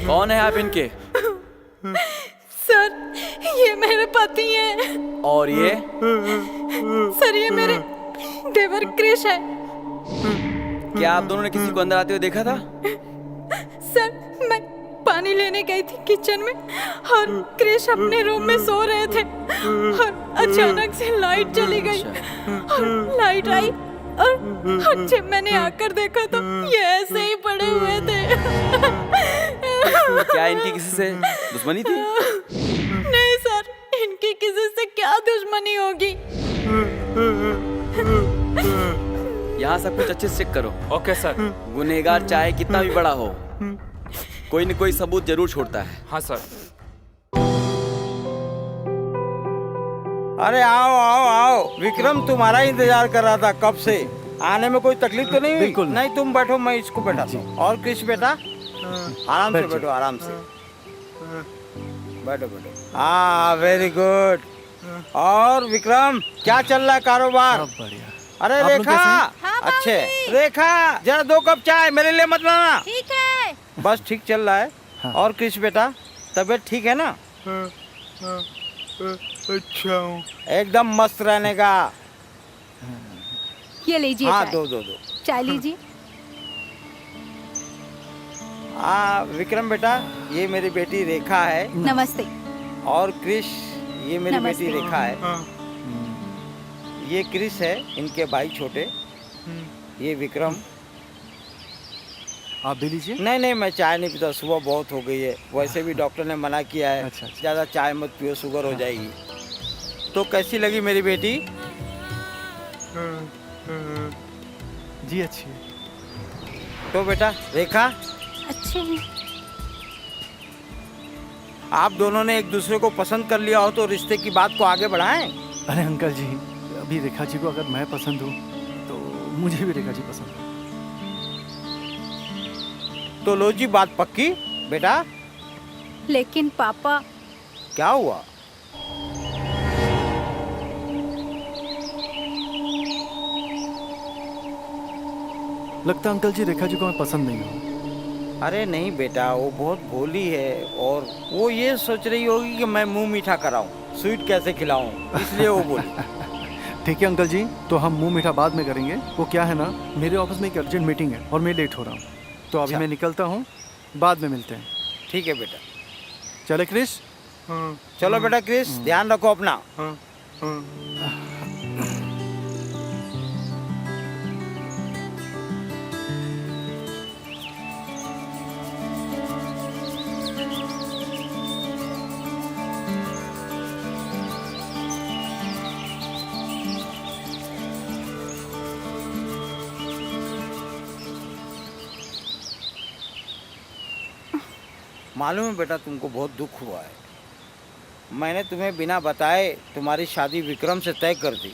कौन है आप इनके? सर, ये मेरे पति हैं। और ये? सर, ये मेरे देवर क्रिश है। क्या आप दोनों ने किसी को अंदर आते हुए देखा था? सर, मैं पानी लेने गई थी किचन में और क्रिश अपने रूम में सो रहे थे और अचानक से लाइट चली गई और लाइट आई और जब मैंने आकर देखा तो ये ऐसे ही पड़े हुए थे। क्या इनकी किसी से दुश्मनी थी? नहीं सर, इनकी किसी से क्या दुश्मनी होगी। यहाँ सब कुछ अच्छे से चेक करो। Okay sir. गुनहगार चाहे कितना भी बड़ा हो, कोई न कोई सबूत जरूर छोड़ता है। हाँ सर। अरे आओ आओ आओ, विक्रम तुम्हारा इंतजार कर रहा था कब से। आने में कोई तकलीफ तो नहीं हुई? बिल्कुल नहीं, तुम बैठो, मैं इसको बैठाता हूँ। और कृष बेटा, आराम से बैठो, आराम से बैठो बैठो। हाँ, वेरी गुड। और विक्रम, क्या चल रहा है कारोबार? बढ़िया। अरे आप लोग रेखा, कैसे हैं? अच्छे। रेखा, जरा 2 कप चाय मेरे लिए मत लाना। ठीक है। बस ठीक चल रहा है। हाँ। और कृष बेटा, तबीयत ठीक है ना? अच्छा हूँ। एकदम मस्त रहने का। ये लीजिए हाँ, चाय। दो। चाय लीजिए। विक्रम बेटा, ये मेरी बेटी रेखा है। नमस्ते। और कृष, ये मेरी नमस्ते। बेटी रेखा है। ये कृष है, इनके भाई छोटे। ये विक्रम। आप भी लीजिए। नहीं, मैं चाय नहीं पीता, सुबह बहुत हो गई है। वैसे भी डॉक्टर ने मना किया है, अच्छा। ज़्यादा चाय मत पियो, शुगर हो जाएगी। तो कैसी लगी मेरी बेटी? जी अच्छी है। तो बेटा रेखा, अच्छे हैं। आप दोनों ने एक दूसरे को पसंद कर लिया हो तो रिश्ते की बात को आगे बढ़ाएं। अरे अंकल जी, अभी रेखा जी को अगर मैं पसंद हूँ तो मुझे भी रेखा जी पसंद है। तो लो जी, बात पक्की बेटा। लेकिन पापा, क्या हुआ? लगता है अंकल जी रेखा जी को मैं पसंद नहीं हूँ। अरे नहीं बेटा, वो बहुत भोली है और वो ये सोच रही होगी कि मैं मुंह मीठा कराऊं, स्वीट कैसे खिलाऊं, इसलिए वो बोली। ठीक है अंकल जी, तो हम मुंह मीठा बाद में करेंगे। वो क्या है ना, मेरे ऑफिस में एक अर्जेंट मीटिंग है और मैं लेट हो रहा हूँ, तो अभी अच्छा। मैं निकलता हूँ, बाद में मिलते हैं। ठीक है बेटा। चले क्रिश? चलो बेटा क्रिस, ध्यान रखो अपना। मालूम है बेटा, तुमको बहुत दुख हुआ है। मैंने तुम्हें बिना बताए तुम्हारी शादी विक्रम से तय कर दी,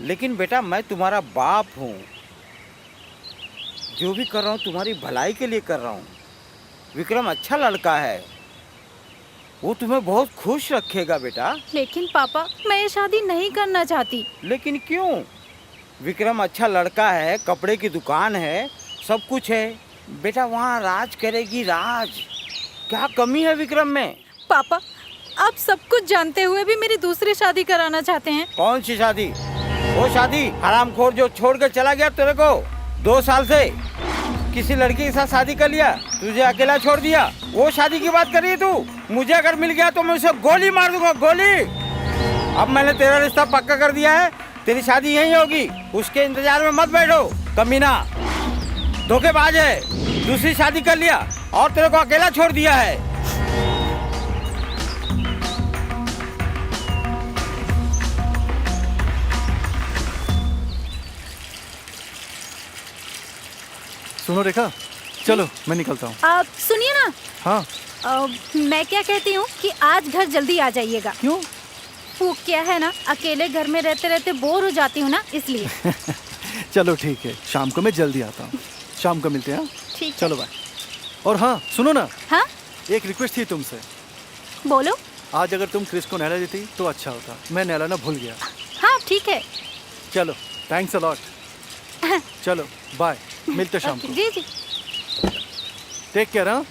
लेकिन बेटा मैं तुम्हारा बाप हूँ। जो भी कर रहा हूँ तुम्हारी भलाई के लिए कर रहा हूँ। विक्रम अच्छा लड़का है, वो तुम्हें बहुत खुश रखेगा बेटा। लेकिन पापा, मैं ये शादी नहीं करना चाहती। लेकिन क्यों? विक्रम अच्छा लड़का है, कपड़े की दुकान है, सब कुछ है बेटा। वहाँ राज करेगी राज। क्या कमी है विक्रम में? पापा, आप सब कुछ जानते हुए भी मेरी दूसरी शादी कराना चाहते हैं। कौन सी शादी? वो शादी हरामखोर जो छोड़ कर चला गया तेरे को 2 साल से, किसी लड़की के साथ शादी कर लिया, तुझे अकेला छोड़ दिया। वो शादी की बात कर रही है तू? मुझे अगर मिल गया तो मैं उसे गोली मार दूंगा, गोली। अब मैंने तेरा रिश्ता पक्का कर दिया है, तेरी शादी यहीं होगी। उसके इंतजार में मत बैठो, कमीना धोखेबाज है। दूसरी शादी कर लिया और तेरे को अकेला छोड़ दिया है। सुनो रेखा, चलो मैं निकलता हूँ। आप सुनिए ना, हाँ। मैं क्या कहती हूँ कि आज घर जल्दी आ जाइएगा। क्यों? वो क्या है ना, अकेले घर में रहते रहते बोर हो जाती हूँ ना, इसलिए। चलो ठीक है, शाम को मैं जल्दी आता हूँ। शाम को मिलते हैं। हाँ? ठीक है। चलो बाय। और हाँ सुनो ना, हाँ एक रिक्वेस्ट थी तुमसे। बोलो। आज अगर तुम क्रिस को नहला देती तो अच्छा होता। मैं नहलाना भूल गया। हाँ ठीक है। चलो, थैंक्स अ लॉट। चलो बाय, मिलते शाम को। जी जी। Take care. हाँ।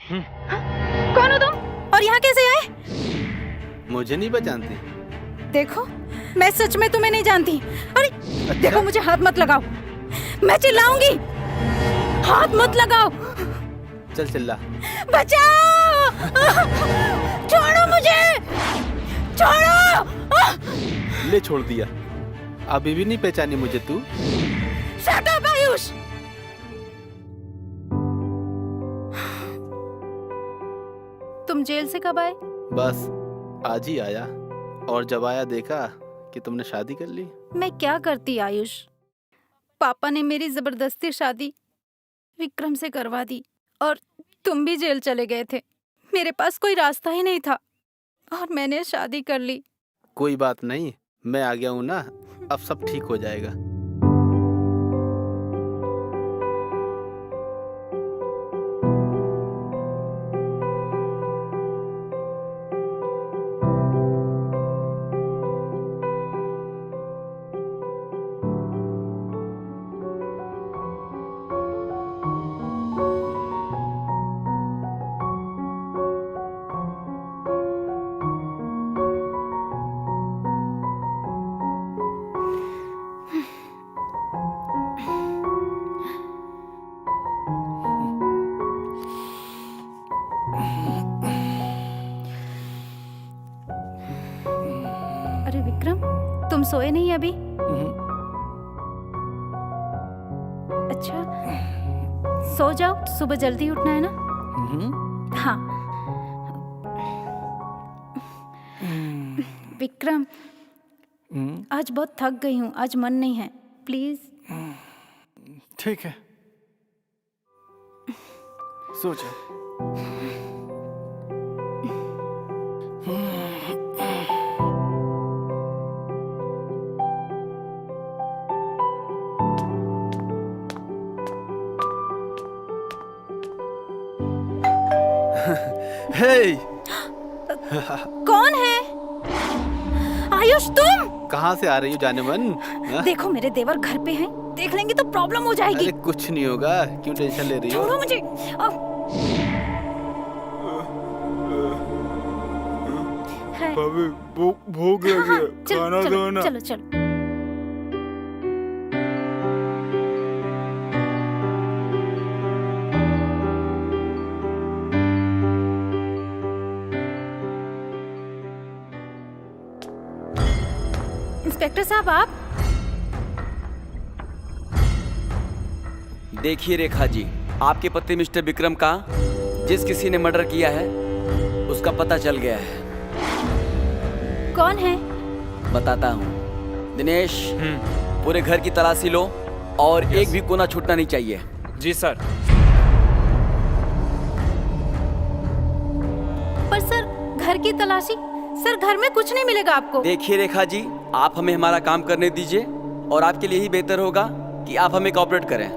कौन हो तुम और यहाँ कैसे आए? मुझे नहीं पहचानती? देखो, मैं सच में तुम्हें नहीं जानती। अरे अच्छा? देखो, मुझे हाथ मत लगाओ, मैं चिल्लाऊंगी। हाथ मत लगाओ। चल चिल्ला। बचाओ! छोड़ो मुझे, छोड़ो! ले छोड़ दिया। अभी भी नहीं पहचानी मुझे तू? Shut up Ayush. तुम जेल से कब आए? बस आज ही आया, और जब आया देखा कि तुमने शादी कर ली। मैं क्या करती आयुष, पापा ने मेरी जबरदस्ती शादी विक्रम से करवा दी और तुम भी जेल चले गए थे। मेरे पास कोई रास्ता ही नहीं था और मैंने शादी कर ली। कोई बात नहीं, मैं आ गया हूँ ना, अब सब ठीक हो जाएगा। अरे विक्रम, तुम सोए नहीं अभी? अच्छा, सो जाओ, सुबह जल्दी उठना है ना। हाँ। विक्रम, आज बहुत थक गई हूँ, आज मन नहीं है, प्लीज। ठीक है, सो जा। हे, कौन है? आयुष तुम? कहाँ से आ रही हो जाने मन? हाँ? देखो मेरे देवर घर पे हैं, देख लेंगे तो प्रॉब्लम हो जाएगी। अरे कुछ नहीं होगा, क्यों टेंशन ले रही हो? छोड़ो मुझे। भाभी भूख लगी है, खाना दो ना। चलो चलो। इंस्पेक्टर साहब आप? देखिए रेखा जी, आपके पति मिस्टर विक्रम का जिस किसी ने मर्डर किया है उसका पता चल गया है। कौन है? बताता हूँ। दिनेश, पूरे घर की तलाशी लो और एक भी कोना छूटना नहीं चाहिए। जी सर। पर सर, घर की तलाशी? सर, घर में कुछ नहीं मिलेगा आपको। देखिए रेखा जी, आप हमें हमारा काम करने दीजिए और आपके लिए ही बेहतर होगा कि आप हमें कोऑपरेट करें।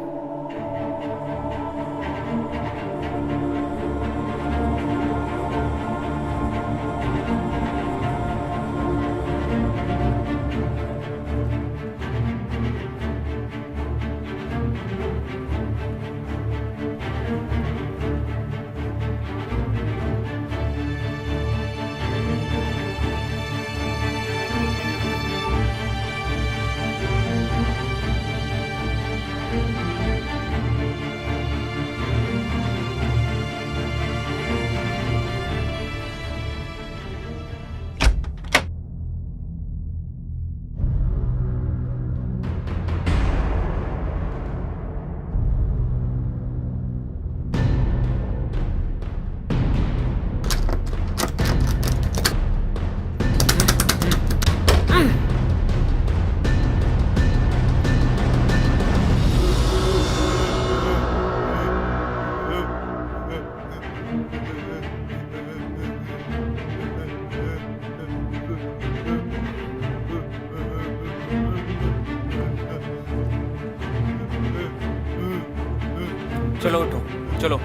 चलो उठो, चलो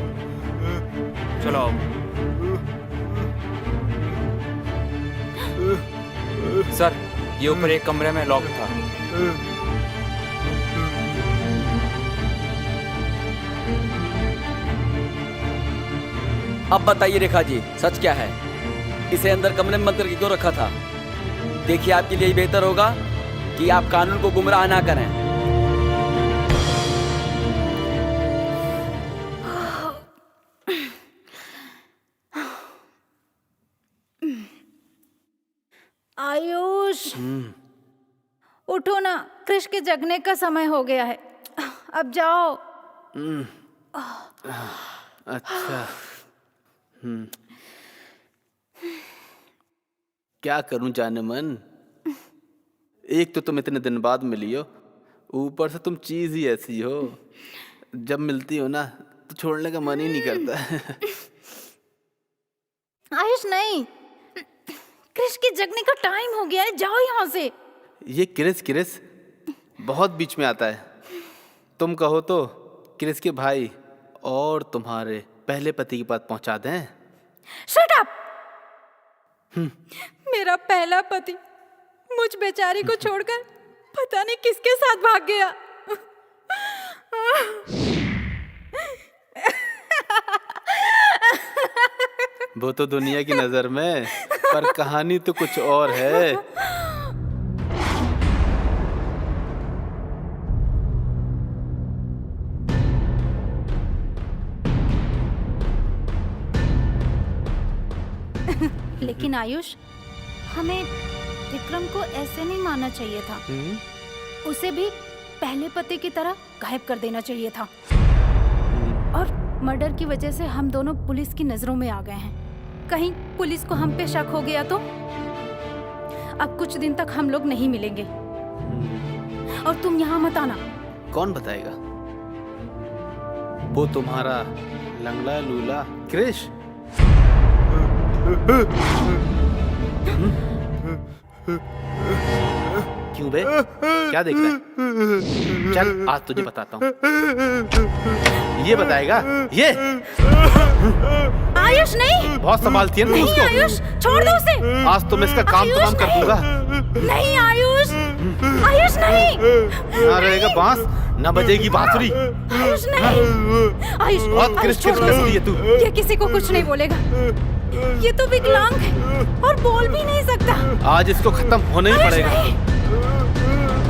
चलो आओ। सर, ये ऊपर एक कमरे में लॉक था। अब बताइए रेखा जी, सच क्या है? इसे अंदर कमरे में बंद करके क्यों रखा था? देखिए, आपके लिए बेहतर होगा कि आप कानून को गुमराह ना करें। आयुष, उठो ना, कृष के जगने का समय हो गया है, अब जाओ। अच्छा। क्या करूं जाने मन? एक तो तुम इतने दिन बाद मिली हो, ऊपर से तुम चीज ही ऐसी हो, जब मिलती हो ना तो छोड़ने का मन ही नहीं करता। आयुष नहीं, कृष के जगने का टाइम हो गया है, जाओ यहाँ से। ये क्रिस बहुत बीच में आता है। तुम कहो तो क्रिस के भाई और तुम्हारे पहले पति के पास पहुंचा दें। Shut up! मेरा पहला पति मुझ बेचारी को छोड़कर पता नहीं किसके साथ भाग गया। वो तो दुनिया की नजर में, पर कहानी तो कुछ और है। लेकिन आयुष, हमें विक्रम को ऐसे नहीं मानना चाहिए था। उसे भी पहले पति की तरह गायब कर देना चाहिए था। और मर्डर की वजह से हम दोनों पुलिस की नजरों में आ गए हैं। कहीं पुलिस को हम पे शक हो गया तो? अब कुछ दिन तक हम लोग नहीं मिलेंगे और तुम यहाँ मत आना। कौन बताएगा? वो तुम्हारा लंगड़ा लूला क्रिश? क्यों बे, क्या देख रहा है? चल आज तुझे बताता हूँ। ये बताएगा? ये आयुष नहीं, बहुत संभालती है ना नहीं उसको। आयुष, छोड़ दो उसे। आज तो मैं इसका काम आयुष, तमाम कर दूंगा। नहीं आयुष, आयुष नहीं, ना रहेगा बांस, ना बजेगी बांसुरी। आयुष नहीं, आयुष, बहुत आयुष क्रिश छोड़ दो करती है उसे। तू। ये किसी को कुछ नहीं बोलेगा। ये तो विकलांग है और बोल भी नहीं सकता। आज इसको खत्म होना ही आयुष पड़ेगा। नहीं।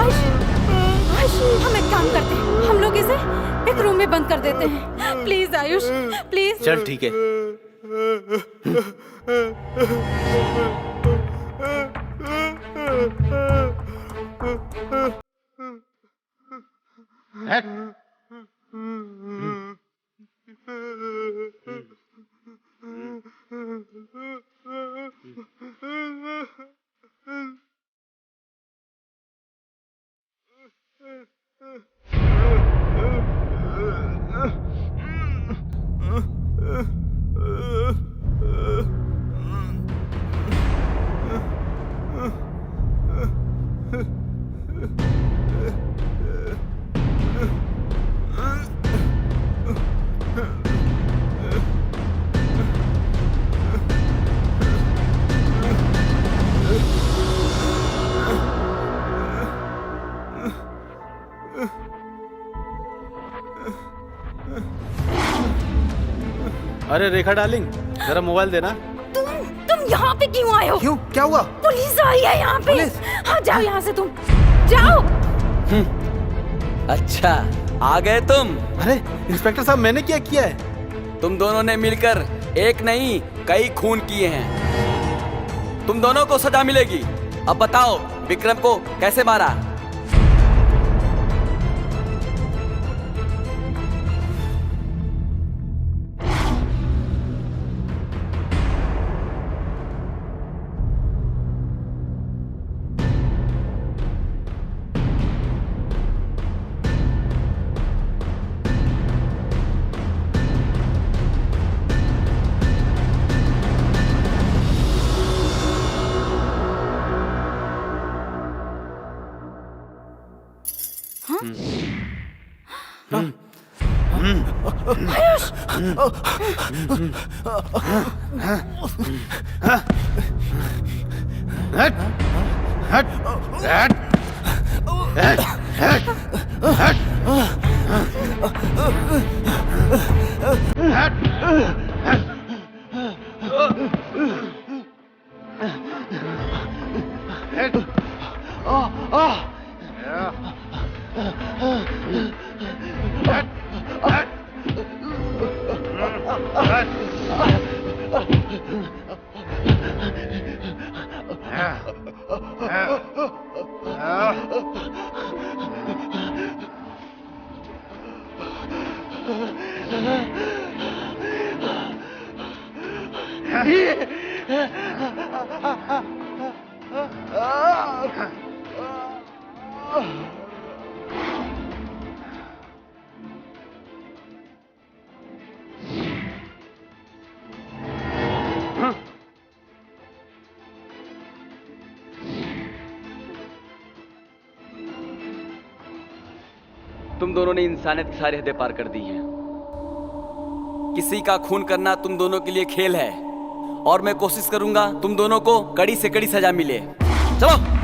आयुष, आयुष, हम एक काम करते हैं, हम लोग इसे एक रूम में बंद कर देते हैं। Please Ayush, please. चल ठीक है। हट। अरे रेखा डार्लिंग, जरा मोबाइल देना। तुम यहाँ पे क्यों आए हो? क्यों, क्या हुआ? पुलिस आई है यहाँ पे। पुलिस? हाँ जाओ यहाँ से, तुम जाओ। अच्छा आ गए तुम। अरे इंस्पेक्टर साहब, मैंने क्या किया है? तुम दोनों ने मिलकर एक नहीं कई खून किए हैं। तुम दोनों को सजा मिलेगी। अब बताओ विक्रम को कैसे मारा? हट, हट, हट, हट, हट, हट, तुम दोनों ने इंसानियत की सारी हदें पार कर दी हैं। किसी का खून करना तुम दोनों के लिए खेल है और मैं कोशिश करूंगा तुम दोनों को कड़ी से कड़ी सजा मिले। चलो।